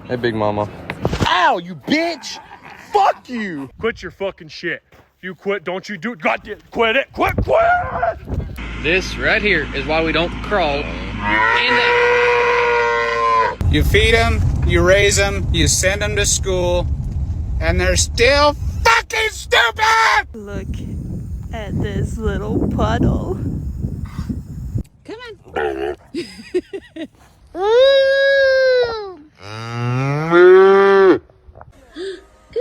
Hey, Big Mama. Ow, you bitch! Fuck you! Quit your fucking shit. You quit, don't you do it. Goddamn, quit it. Quit! This right here is why we don't crawl. And You feed them, you raise them, you send them to school, and they're still fucking stupid! Look at this little puddle. Come on. Good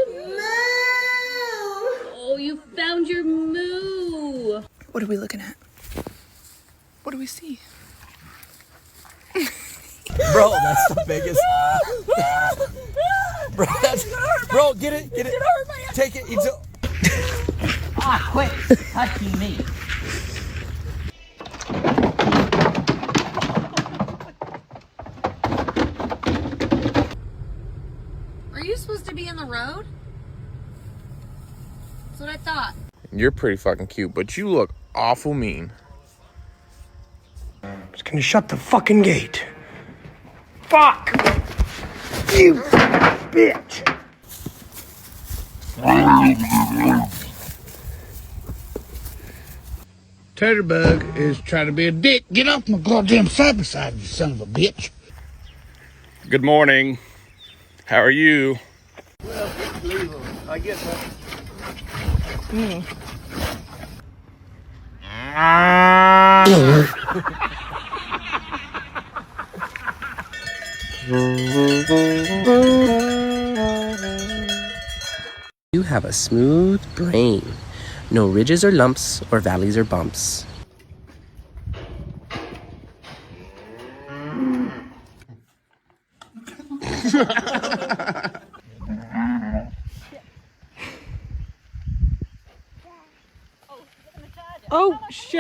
moo. Oh, you found your moo. What are we looking at? What do we see? Bro, that's the biggest. Bro, bro, get it. Take it. Quit touching me. Are you supposed to be in the road? That's what I thought. You're pretty fucking cute, but you look awful mean. Just gonna shut the fucking gate. Fuck! You bitch! Tatterbug is trying to be a dick. Get off my goddamn side beside you, son of a bitch. Good morning. How are you? I get that. You have a smooth brain. No ridges or lumps, or valleys or bumps. Oh, shit.